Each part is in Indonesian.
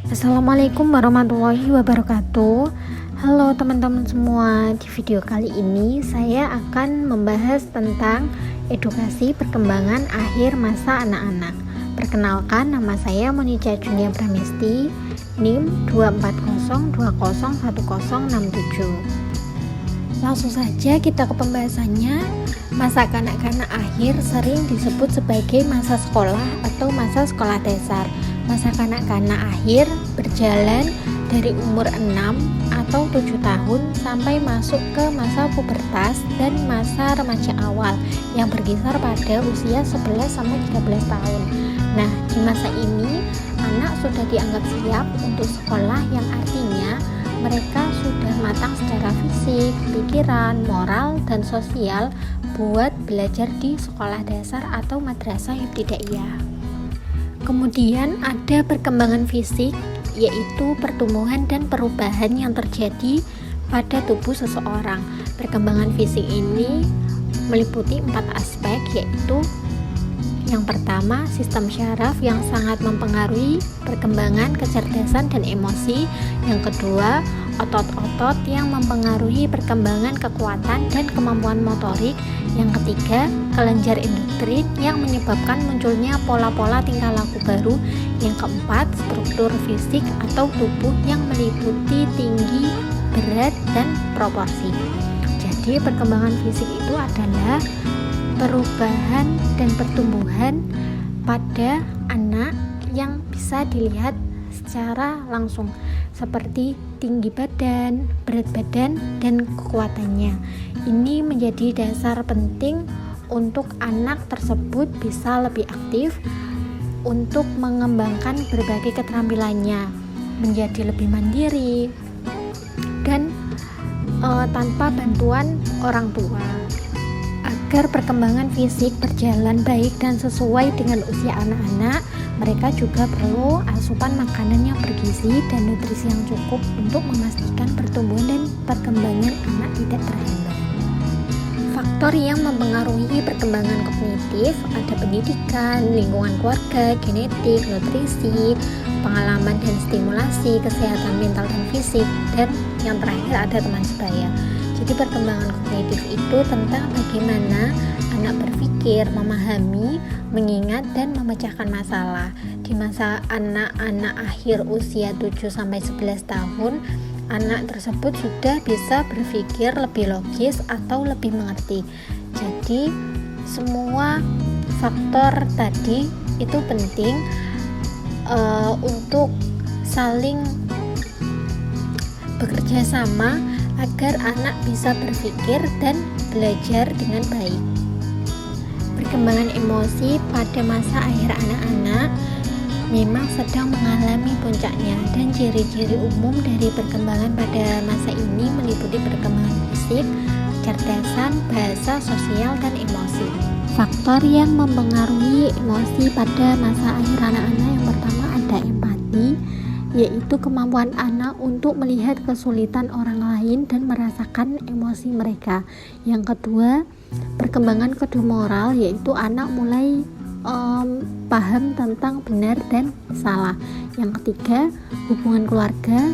Assalamualaikum warahmatullahi wabarakatuh. Halo teman-teman semua, di video kali ini saya akan membahas tentang edukasi perkembangan akhir masa anak-anak. Perkenalkan, nama saya Monica Junia Pramesti, NIM 240201067. Langsung saja kita ke pembahasannya. Masa kanak-kanak akhir sering disebut sebagai masa sekolah atau masa sekolah dasar. Masa kanak-kanak akhir berjalan dari umur 6 atau 7 tahun sampai masuk ke masa pubertas dan masa remaja awal yang berkisar pada usia 11 sampai 13 tahun. Nah, di masa ini anak sudah dianggap siap untuk sekolah, yang artinya mereka sudah matang secara fisik, pikiran, moral, dan sosial buat belajar di sekolah dasar atau madrasah ibtidaiyah. Kemudian ada perkembangan fisik, yaitu pertumbuhan dan perubahan yang terjadi pada tubuh seseorang. Perkembangan fisik ini meliputi 4 aspek, yaitu yang pertama, sistem syaraf yang sangat mempengaruhi perkembangan kecerdasan dan emosi. Yang kedua, otot-otot yang mempengaruhi perkembangan kekuatan dan kemampuan motorik. Yang ketiga, kelenjar endokrin yang menyebabkan munculnya pola-pola tingkah laku baru. Yang keempat, struktur fisik atau tubuh yang meliputi tinggi, berat, dan proporsi. Jadi perkembangan fisik itu adalah perubahan dan pertumbuhan pada anak yang bisa dilihat secara langsung, seperti tinggi badan, berat badan, dan kekuatannya. Ini menjadi dasar penting untuk anak tersebut bisa lebih aktif untuk mengembangkan berbagai keterampilannya, menjadi lebih mandiri dan tanpa bantuan orang tua. Agar perkembangan fisik berjalan baik dan sesuai dengan usia anak-anak, mereka juga perlu asupan makanan yang bergizi dan nutrisi yang cukup untuk memastikan pertumbuhan dan perkembangan anak tidak terhambat. Faktor yang mempengaruhi perkembangan kognitif ada pendidikan, lingkungan keluarga, genetik, nutrisi, pengalaman dan stimulasi, kesehatan mental dan fisik, dan yang terakhir ada teman sebaya. Jadi perkembangan kognitif itu tentang bagaimana anak berpikir, memahami, mengingat, dan memecahkan masalah. Di masa anak-anak akhir usia 7-11 tahun, anak tersebut sudah bisa berpikir lebih logis atau lebih mengerti. Jadi semua faktor tadi itu penting untuk saling bekerja sama agar anak bisa berpikir dan belajar dengan baik. Perkembangan emosi pada masa akhir anak-anak memang sedang mengalami puncaknya, dan ciri-ciri umum dari perkembangan pada masa ini meliputi perkembangan fisik, kecerdasan, bahasa, sosial, dan emosi. Faktor yang mempengaruhi emosi pada masa akhir anak-anak yang pertama ada empati, yaitu kemampuan anak untuk melihat kesulitan orang lain dan merasakan emosi mereka. Yang kedua, perkembangan kode moral, yaitu anak mulai paham tentang benar dan salah. Yang ketiga, hubungan keluarga,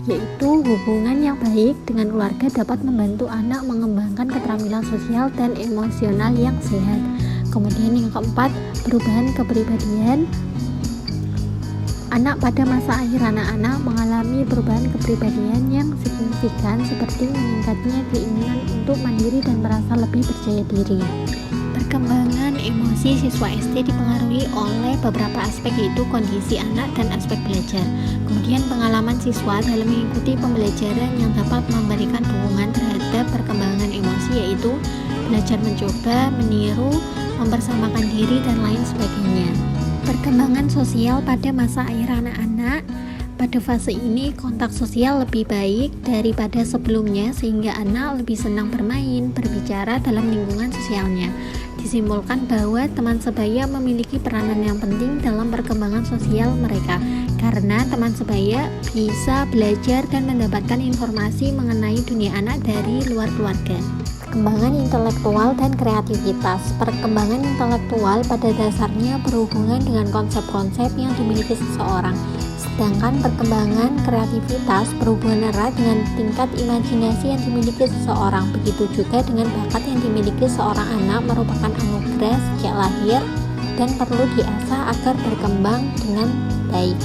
yaitu hubungan yang baik dengan keluarga dapat membantu anak mengembangkan keterampilan sosial dan emosional yang sehat. Kemudian yang keempat, perubahan kepribadian. Anak pada masa akhir anak-anak mengalami perubahan kepribadian yang signifikan, seperti meningkatnya keinginan untuk mandiri dan merasa lebih percaya diri. Perkembangan emosi siswa SD dipengaruhi oleh beberapa aspek, yaitu kondisi anak dan aspek belajar. Kemudian pengalaman siswa dalam mengikuti pembelajaran yang dapat memberikan dukungan terhadap perkembangan emosi, yaitu belajar mencoba, meniru, mempersamakan diri, dan lain sebagainya. Perkembangan sosial pada masa akhir anak-anak. Pada fase ini kontak sosial lebih baik daripada sebelumnya, sehingga anak lebih senang bermain, berbicara dalam lingkungan sosialnya. Disimpulkan bahwa teman sebaya memiliki peranan yang penting dalam perkembangan sosial mereka, karena teman sebaya bisa belajar dan mendapatkan informasi mengenai dunia anak dari luar keluarga. Perkembangan intelektual dan kreativitas. Perkembangan intelektual pada dasarnya berhubungan dengan konsep-konsep yang dimiliki seseorang. Sedangkan perkembangan kreativitas berhubungan erat dengan tingkat imajinasi yang dimiliki seseorang. Begitu juga dengan bakat yang dimiliki seorang anak merupakan anugerah sejak lahir dan perlu diasah agar berkembang dengan baik.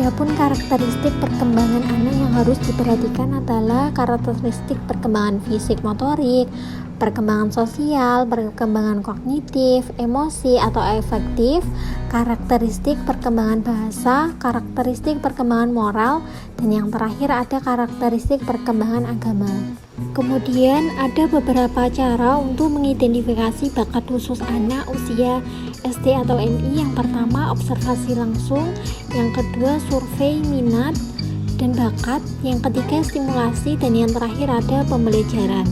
Adapun karakteristik perkembangan anak yang harus diperhatikan adalah karakteristik perkembangan fisik motorik, perkembangan sosial, perkembangan kognitif, emosi atau afektif, karakteristik perkembangan bahasa, karakteristik perkembangan moral, dan yang terakhir ada karakteristik perkembangan agama. Kemudian ada beberapa cara untuk mengidentifikasi bakat khusus anak usia SD atau MI. Yang pertama, observasi langsung. Yang kedua, survei minat dan bakat. Yang ketiga, stimulasi. Dan yang terakhir ada pembelajaran.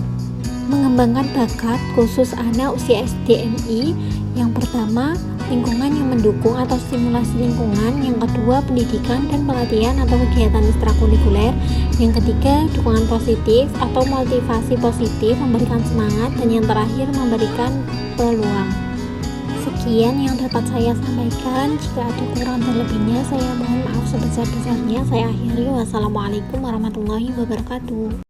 Mengembangkan bakat khusus anak usia SD MI. Yang pertama, lingkungan yang mendukung atau stimulasi lingkungan. Yang kedua, pendidikan dan pelatihan atau kegiatan ekstrakurikuler. Yang ketiga, dukungan positif atau motivasi positif, memberikan semangat. Dan yang terakhir, memberikan peluang. Sekian yang dapat saya sampaikan. Jika ada kurang dan lebihnya, saya mohon maaf sebesar-besarnya. Saya akhiri. Wassalamualaikum warahmatullahi wabarakatuh.